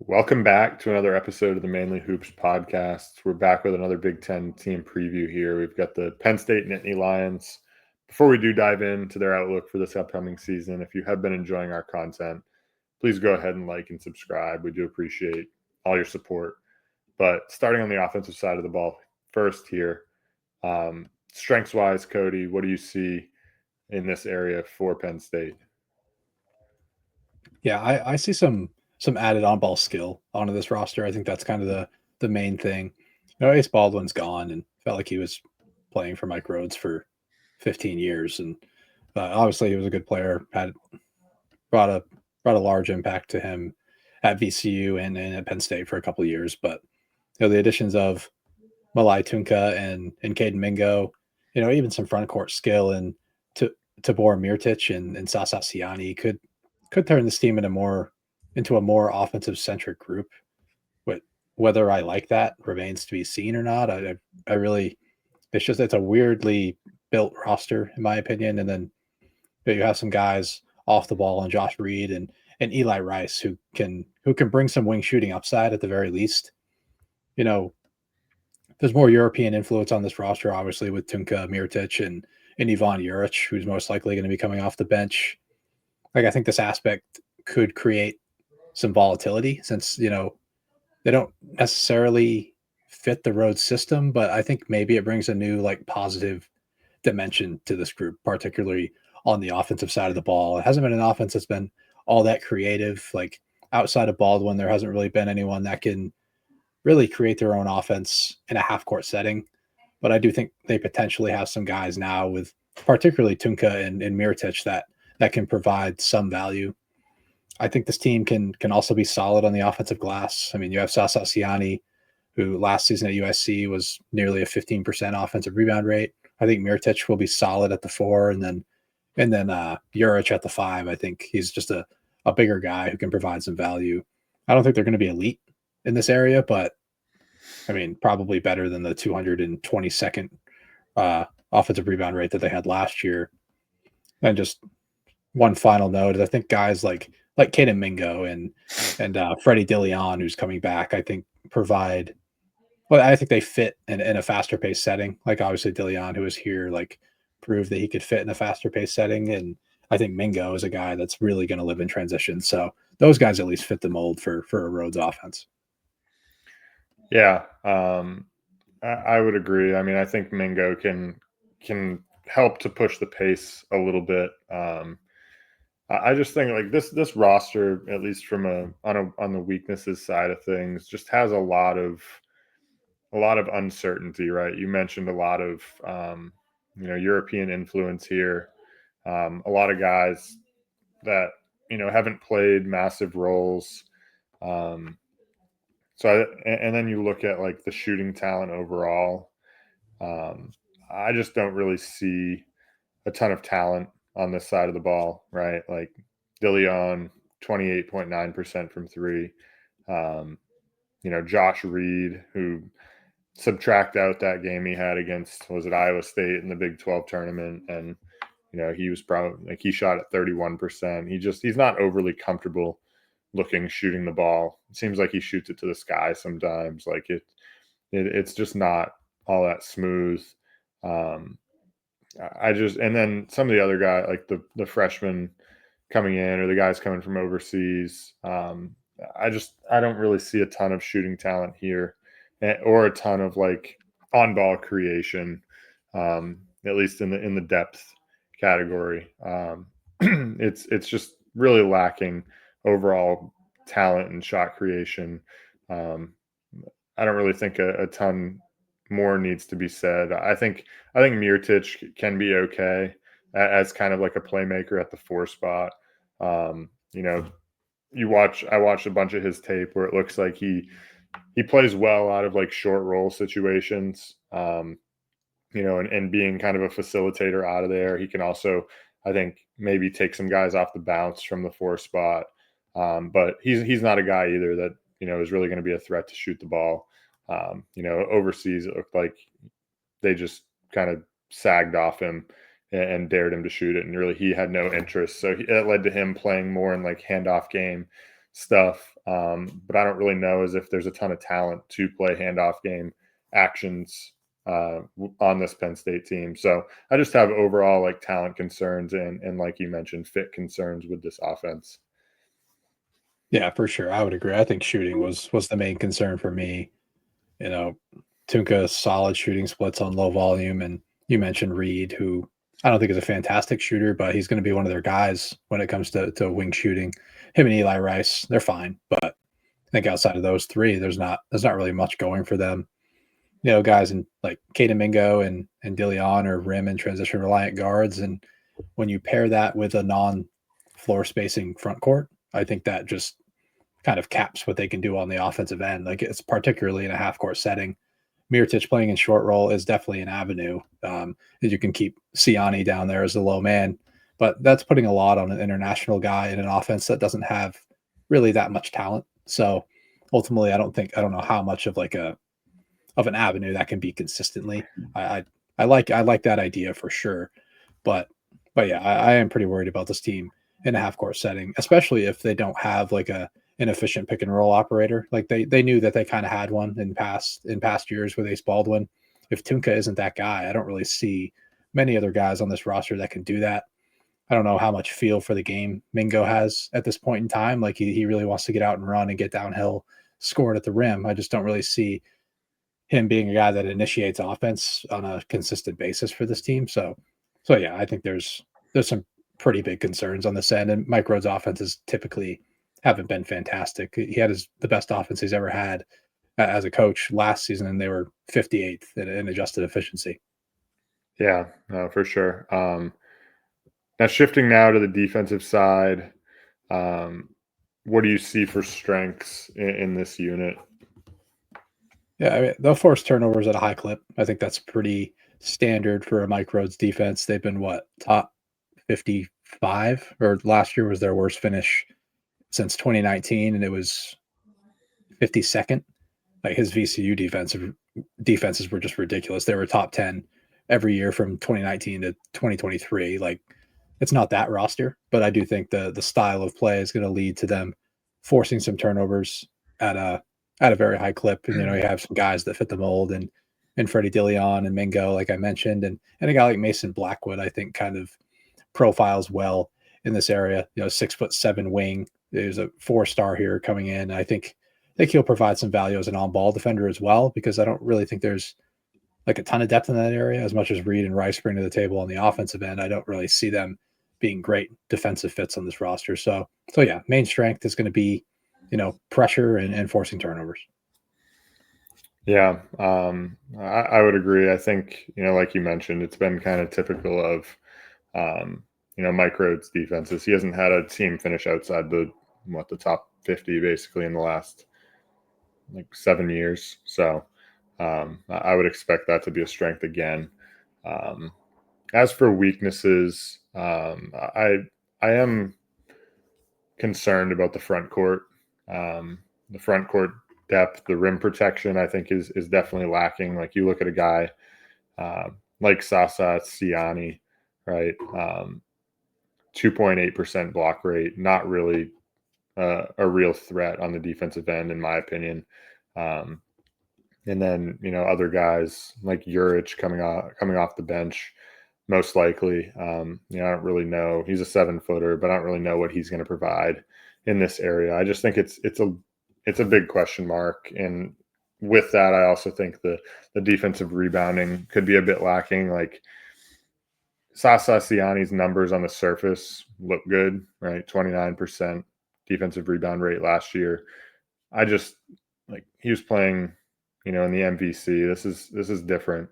Welcome back to another episode of the Mainly Hoops podcast. We're back with another Big Ten team preview here. We've got the Penn State Nittany Lions. Before we do dive into their outlook for this upcoming season, if you have been enjoying our content, please go ahead and like and subscribe. We do appreciate all your support. But starting on the offensive side of the ball first here, strengths-wise, Cody, what do you see in this area for Penn State? Yeah, I see some added on ball skill onto this roster. I think that's kind of the main thing. Ace Baldwin's gone and felt like he was playing for Mike Rhoades for 15 years, and obviously he was a good player. Had brought a brought a large impact to him at VCU and at Penn State for a couple of years. But the additions of Malai Tunka and Caden Mingo, even some front court skill and to Tabor Mirtic and Sasa Siani could turn this team into a more offensive centric group. But whether I like that remains to be seen or not. I really it's a weirdly built roster in my opinion. And then you have some guys off the ball and Josh Reed and Eli Rice who can bring some wing shooting upside at the very least. You know, there's more European influence on this roster, obviously, with Tunka Mirtic and Ivan Juric, who's most likely going to be coming off the bench. Like, I think this aspect could create some volatility since, they don't necessarily fit the road system, but I think maybe it brings a new, like, positive dimension to this group, particularly on the offensive side of the ball. It hasn't been an offense that's been all that creative. Like, outside of Baldwin, there hasn't really been anyone that can really create their own offense in a half court setting. But I do think they potentially have some guys now with particularly Tunka and Miritich that can provide some value. I think this team can also be solid on the offensive glass. I mean, you have Sasa Siani, who last season at USC was nearly a 15% offensive rebound rate. I think Miritich will be solid at the 4, and then Juric at the 5. I think he's just a bigger guy who can provide some value. I don't think they're going to be elite in this area, but I mean, probably better than the 222nd offensive rebound rate that they had last year. And just one final note is I think guys like Caden Mingo and Freddie Dilion, who's coming back, I think provide. Well, I think they fit in a faster paced setting. Like obviously Dilion, who was here, like proved that he could fit in a faster paced setting, and I think Mingo is a guy that's really going to live in transition. So those guys at least fit the mold for a Rhodes offense. Yeah, I would agree. I mean, I think Mingo can help to push the pace a little bit. I just think like this roster, at least from on the weaknesses side of things, just has a lot of uncertainty, right? You mentioned a lot of European influence here. A lot of guys that haven't played massive roles. Um, and then you look at like the shooting talent overall. Um, I just don't really see a ton of talent on this side of the ball, right? Like Dillion, 28.9% from three. Um, Josh Reed, who subtract out that game he had against, was it Iowa State in the Big 12 tournament? And, he was probably like he shot at 31%. He's not overly comfortable looking shooting the ball. It seems like he shoots it to the sky sometimes. Like it's just not all that smooth. Um, and then some of the other guys, like the freshmen coming in or the guys coming from overseas. I don't really see a ton of shooting talent here, or a ton of like on ball creation, at least in the depth category. It's just really lacking overall talent and shot creation. Um, I don't really think a ton more needs to be said. I think Miritich can be okay as kind of like a playmaker at the 4 spot. Um, you know, I watched a bunch of his tape where it looks like he plays well out of like short roll situations. And being kind of a facilitator out of there. He can also, I think, maybe take some guys off the bounce from the 4 spot. But he's not a guy either that is really going to be a threat to shoot the ball. Overseas it looked like they just kind of sagged off him and dared him to shoot it, and really he had no interest. So it led to him playing more in like handoff game stuff. But I don't really know as if there's a ton of talent to play handoff game actions on this Penn State team. So I just have overall like talent concerns and like you mentioned, fit concerns with this offense. Yeah, for sure. I would agree. I think shooting was the main concern for me. You know, Tunka solid shooting splits on low volume, and you mentioned Reed, who I don't think is a fantastic shooter, but he's going to be one of their guys when it comes to wing shooting. Him and Eli Rice, they're fine, but I think outside of those three, there's not really much going for them. You know, guys in like Kate Mingo and Dillion or rim and transition reliant guards, and when you pair that with a non floor spacing front court, I think that just kind of caps what they can do on the offensive end. Like it's particularly in a half court setting. Mirotic playing in short roll is definitely an avenue that you can keep Siani down there as the low man, but that's putting a lot on an international guy in an offense that doesn't have really that much talent. So ultimately, I don't know how much of like a of an avenue that can be consistently. I like that idea for sure, but yeah, I am pretty worried about this team in a half court setting, especially if they don't have like a an efficient pick and roll operator. Like they knew that they kind of had one in past years with Ace Baldwin. If Tunka isn't that guy, I don't really see many other guys on this roster that can do that. I don't know how much feel for the game Mingo has at this point in time. Like he really wants to get out and run and get downhill, score it at the rim. I just don't really see him being a guy that initiates offense on a consistent basis for this team. So yeah, I think there's some pretty big concerns on this end. And Mike Rhoades' offenses typically haven't been fantastic. He had the best offense he's ever had as a coach last season, and they were 58th in adjusted efficiency. Yeah, no, for sure. Now shifting now to the defensive side, um, what do you see for strengths in this unit? Yeah, I mean, they'll force turnovers at a high clip. I think that's pretty standard for a Mike Rhoades defense. They've been what, top 55, or last year was their worst finish since 2019, and it was 52nd. Like his VCU defenses were just ridiculous. They were top 10 every year from 2019 to 2023. Like it's not that roster, but I do think the style of play is going to lead to them forcing some turnovers at a very high clip. And you know, you have some guys that fit the mold and Freddie Dillion and Mingo, like I mentioned, and a guy like Mason Blackwood, I think kind of profiles well in this area. You know, 6'7" wing. There's a 4-star here coming in. I think he'll provide some value as an on-ball defender as well, because I don't really think there's like a ton of depth in that area. As much as Reed and Rice bring to the table on the offensive end, I don't really see them being great defensive fits on this roster. So yeah, main strength is going to be, you know, pressure and forcing turnovers. Yeah, I would agree. I think, you know, like you mentioned, it's been kind of typical of, Mike Rhoades' defenses. He hasn't had a team finish outside the top 50 basically in the last like 7 years. So I would expect that to be a strength again. Um, as for weaknesses, I am concerned about the front court. The front court depth, the rim protection, I think is definitely lacking. Like you look at a guy like Sasa Siani, right? 2.8% block rate, not really a real threat on the defensive end, in my opinion. Um, and then other guys like Urich coming off the bench, most likely. I don't really know. He's a 7-footer, but I don't really know what he's going to provide in this area. I just think it's a big question mark. And with that, I also think the defensive rebounding could be a bit lacking. Like Sasa Siani's numbers on the surface look good, right? 29% defensive rebound rate last year. I just like he was playing, in the MVC. This is different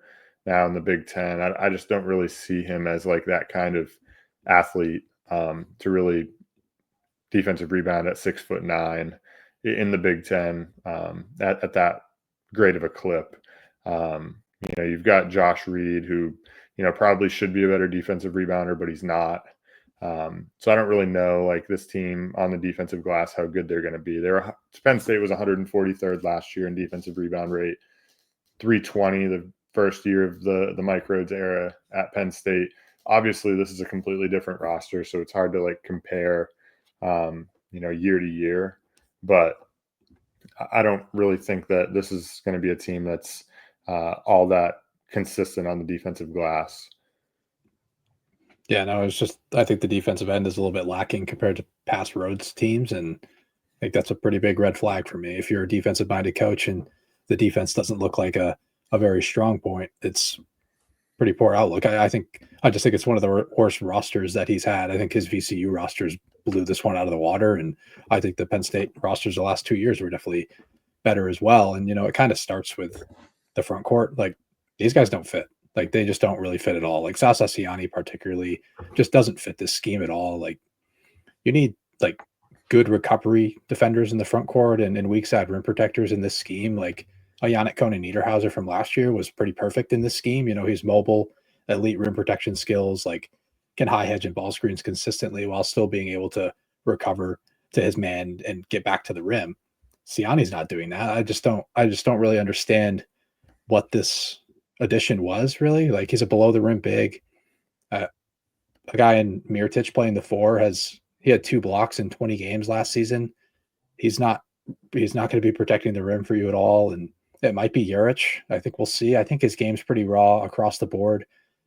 now in the Big Ten. I just don't really see him as like that kind of athlete to really defensive rebound at 6'9" in the Big Ten at that great of a clip. You've got Josh Reed, who probably should be a better defensive rebounder, but he's not. So I don't really know, like, this team on the defensive glass, how good they're going to be. Penn State was 143rd last year in defensive rebound rate, 320 the first year of the Mike Rhoades era at Penn State. Obviously, this is a completely different roster, so it's hard to like compare, year to year. but I don't really think that this is going to be a team that's all that consistent on the defensive glass. Yeah, no, it's just I think the defensive end is a little bit lacking compared to past Rhodes teams, and I think that's a pretty big red flag for me. If you're a defensive minded coach and the defense doesn't look like a very strong point, it's pretty poor outlook. I just think it's one of the worst rosters that he's had. I think his VCU rosters blew this one out of the water, and I think the Penn State rosters the last 2 years were definitely better as well. And it kind of starts with the front court. Like these guys don't fit. Like they just don't really fit at all. Like Sasa Siani particularly just doesn't fit this scheme at all. Like you need like good recovery defenders in the front court and weak side rim protectors in this scheme. Like a Yannick Conan Niederhauser from last year was pretty perfect in this scheme. He's mobile, elite rim protection skills, like can high hedge and ball screens consistently while still being able to recover to his man and get back to the rim. Siani's not doing that. I just don't really understand what this addition was really. Like he's a below the rim big. Uh, a guy in Mirotic playing the four he had 2 blocks in 20 games last season. He's not going to be protecting the rim for you at all. And it might be Juric. I think we'll see. I think his game's pretty raw across the board,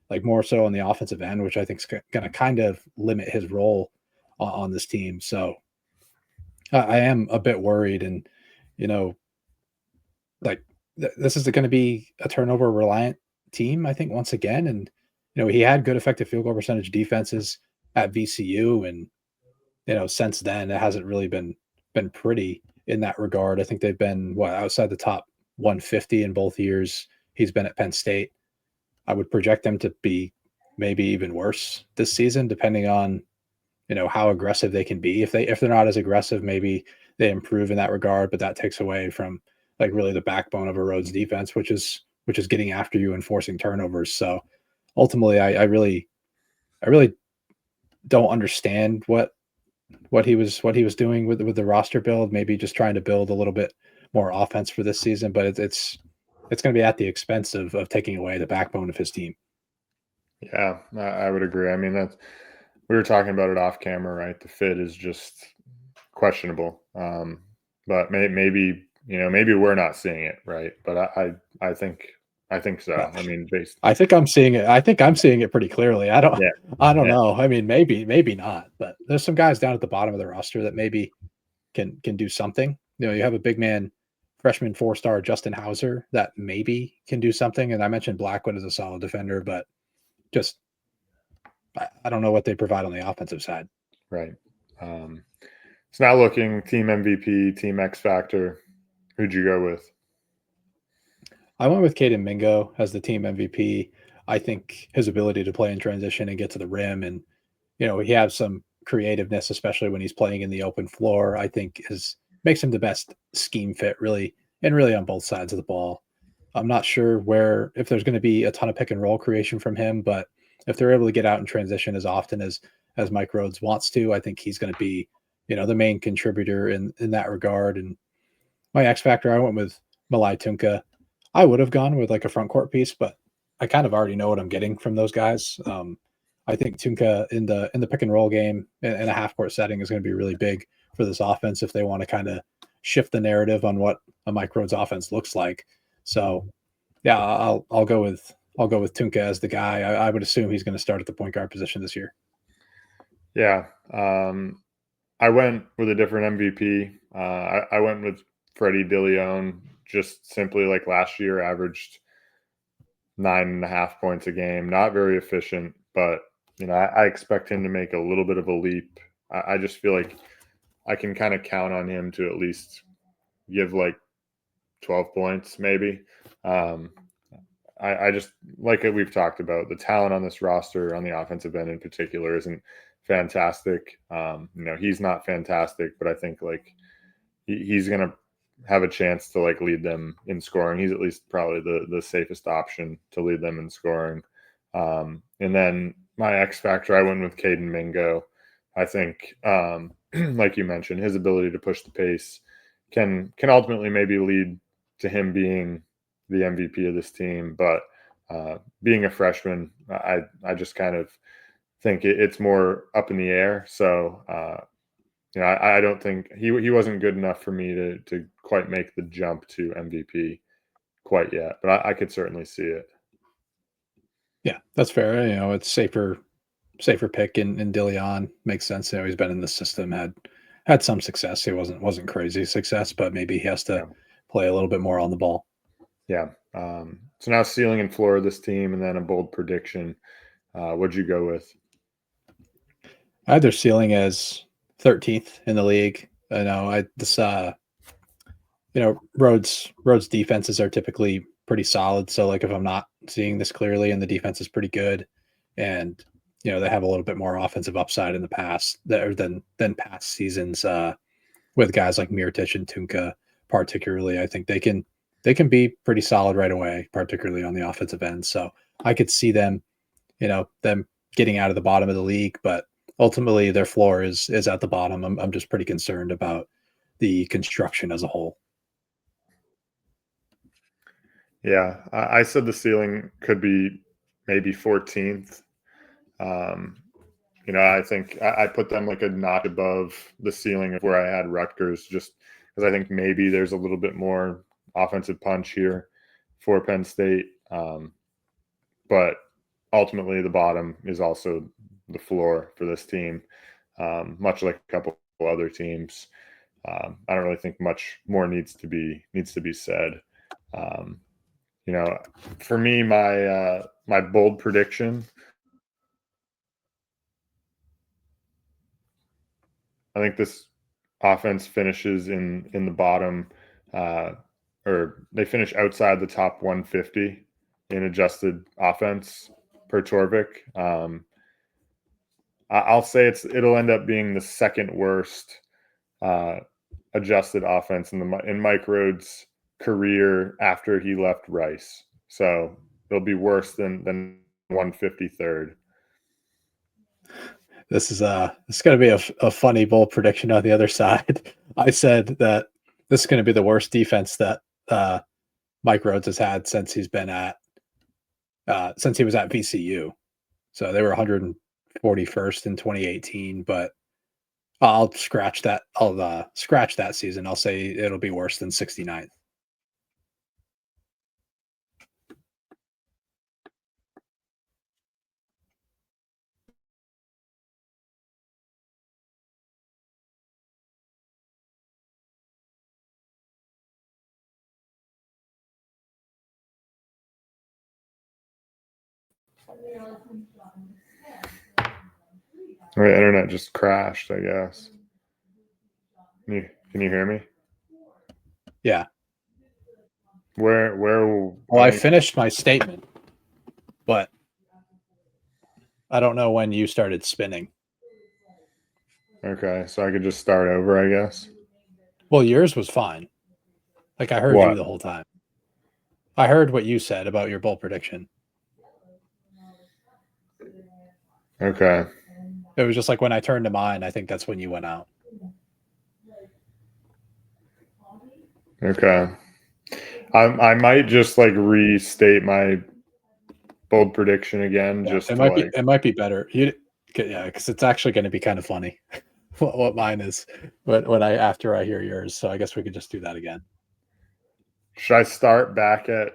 like more so on the offensive end, which I think is going to kind of limit his role on this team. So I am a bit worried. And, you know, like this is going to be a turnover reliant team, I think, once again. And, he had good effective field goal percentage defenses at VCU. And, since then, it hasn't really been pretty in that regard. I think they've been outside the top 150 in both years he's been at Penn State. I would project them to be maybe even worse this season, depending on how aggressive they can be. If they're not as aggressive, maybe they improve in that regard. But that takes away from like really the backbone of a Rhodes defense, which is getting after you and forcing turnovers. So ultimately, I really don't understand what he was doing with the roster build. Maybe just trying to build a little bit more offense for this season, but it's going to be at the expense of taking away the backbone of his team. Yeah, I would agree. I mean, we were talking about it off camera, right? The fit is just questionable. But maybe we're not seeing it, right? But I think so. I mean, I think I'm seeing it. I think I'm seeing it pretty clearly. I don't yeah. know. I mean, maybe not, but there's some guys down at the bottom of the roster that maybe can do something. You have a big man, freshman 4-star Justin Hauser that maybe can do something. And I mentioned Blackwood as a solid defender, but just I don't know what they provide on the offensive side. Right. So now looking team MVP, team X Factor, who'd you go with? I went with Caden Mingo as the team MVP. I think his ability to play in transition and get to the rim, and he has some creativeness, especially when he's playing in the open floor. I think makes him the best scheme fit, really, and really on both sides of the ball. I'm not sure if there's going to be a ton of pick and roll creation from him, but if they're able to get out in transition as often as Mike Rhoades wants to, I think he's going to be the main contributor in that regard. And my X factor, I went with Malai Tunka. I would have gone with like a front court piece, but I kind of already know what I'm getting from those guys. I think Tunka in the pick and roll game in a half court setting is going to be really big for this offense if they want to kind of shift the narrative on what a Mike Rhoades offense looks like. So yeah, I'll go with Tunka as the guy. I would assume he's going to start at the point guard position this year. Yeah. I went with a different MVP. I went with Freddie DeLeon, just simply like last year averaged 9.5 points a game. Not very efficient, but I expect him to make a little bit of a leap. I just feel like I can kind of count on him to at least give like 12 points, maybe. I just like it. We've talked about the talent on this roster on the offensive end in particular isn't fantastic. He's not fantastic, but I think like he's going to have a chance to like lead them in scoring. He's at least probably the safest option to lead them in scoring. And then my X factor, I went with Caden Mingo. I think, like you mentioned, his ability to push the pace can ultimately maybe lead to him being the MVP of this team. But being a freshman, I just kind of think it's more up in the air. So I don't think he wasn't good enough for me to quite make the jump to MVP quite yet, but I could certainly see it. Yeah, that's fair. It's safer pick in Dillion. Makes sense. He's been in the system, had some success. He wasn't crazy success, but maybe he has to Yeah. play a little bit more on the ball. Yeah. So now ceiling and floor of this team, and then a bold prediction. What'd you go with? I had their ceiling as 13th in the league. I know Rhoades defenses are typically pretty solid. So like if I'm not seeing this clearly and the defense is pretty good, and they have a little bit more offensive upside in the past than past seasons with guys like Mirotic and Tunka, particularly. I think they can be pretty solid right away, particularly on the offensive end. So I could see them getting out of the bottom of the league, but ultimately their floor is at the bottom. I'm just pretty concerned about the construction as a whole. Yeah, I said the ceiling could be maybe 14th. Um, I think I put them like a notch above the ceiling of where I had Rutgers, just because I think maybe there's a little bit more offensive punch here for Penn State. But ultimately, the bottom is also the floor for this team, much like a couple other teams. I don't really think much more needs to be said. Um, for me, my bold prediction, I think this offense finishes in the bottom, uh, or they finish outside the top 150 in adjusted offense per Torvik. I'll say it'll end up being the second worst uh, adjusted offense in Mike Rhoades' career after he left Rice. So it'll be worse than 153rd. This is going to be a funny bold prediction on the other side. I said that this is going to be the worst defense that Mike Rhoades has had since he was at VCU. So they were 141st in 2018, but I'll scratch that. I'll scratch that season. I'll say it'll be worse than 69th. My internet just crashed, I guess. Can you hear me? Yeah. Where Well, I finished my statement, but I don't know when you started spinning. Okay, so I could just start over, I guess. Well, yours was fine. Like I heard What? you the whole time. I heard what you said about your bold prediction. Okay. It was just like when I turned to mine, I think that's when you went out. Okay. I might just like restate my bold prediction again, Yeah, just to like. it might be better. Yeah, because it's actually going to be kind of funny what mine is when after I hear yours. So I guess we could just do that again. Should I start back at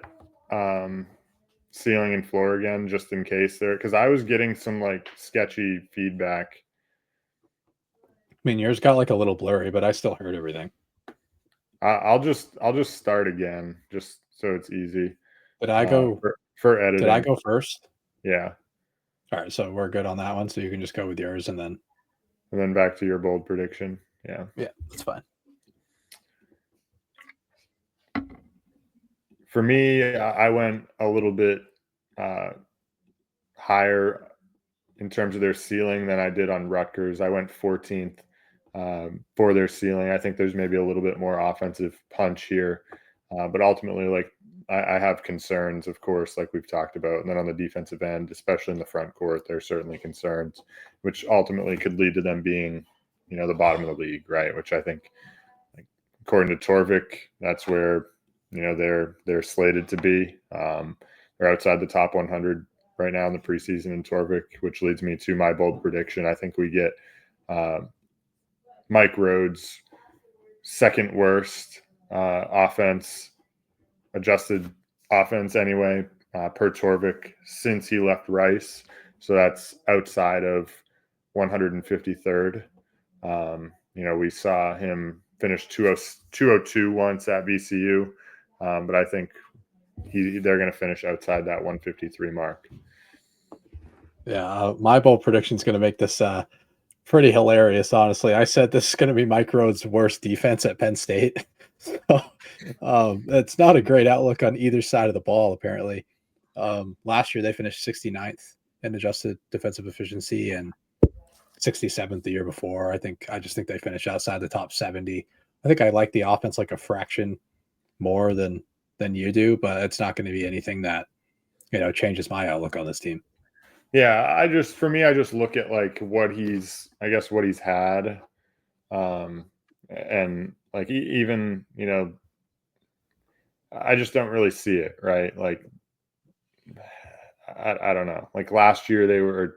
ceiling and floor again, just in case there? Because I was getting some like sketchy feedback. I mean, yours got like a little blurry, but I still heard everything. I'll just start again, just so it's easy. Did I go for editing? Did I go first? Yeah. All right, so we're good on that one. So you can just go with yours, and then back to your bold prediction. Yeah. Yeah, that's fine. For me, I went a little bit higher in terms of their ceiling than I did on Rutgers. I went 14th for their ceiling. I think there's maybe a little bit more offensive punch here, but ultimately, like I have concerns, of course, like we've talked about. And then on the defensive end, especially in the front court, there's certainly concerns, which ultimately could lead to them being, the bottom of the league, right? Which I think, like, according to Torvik, that's where they're slated to be. They're outside the top 100 right now in the preseason in Torvik, which leads me to my bold prediction. I think we get Mike Rhoades, second worst adjusted offense anyway, per Torvik since he left Rice. So that's outside of 153rd. We saw him finish 202 once at VCU, but I think they're going to finish outside that 153 mark. Yeah, my bold prediction is going to make this pretty hilarious, honestly. I said this is going to be Mike Rhoades' worst defense at Penn State. So it's not a great outlook on either side of the ball, apparently. Last year, they finished 69th in adjusted defensive efficiency and 67th the year before. I just think they finished outside the top 70. I think I like the offense like a fraction more than you do, but it's not going to be anything that changes my outlook on this team. Yeah, I just look at like what he's had, and like even I just don't really see it, right? Like I don't know. Like last year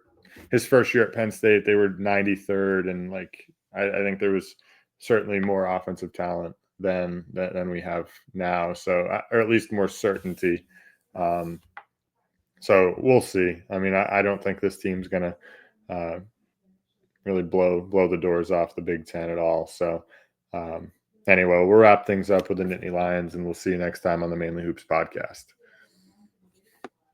his first year at Penn State, they were 93rd, and like I think there was certainly more offensive talent than we have now. So, or at least more certainty. So we'll see. I mean, I don't think this team's going to really blow the doors off the Big Ten at all. So anyway, we'll wrap things up with the Nittany Lions, and we'll see you next time on the Mainly Hoops podcast.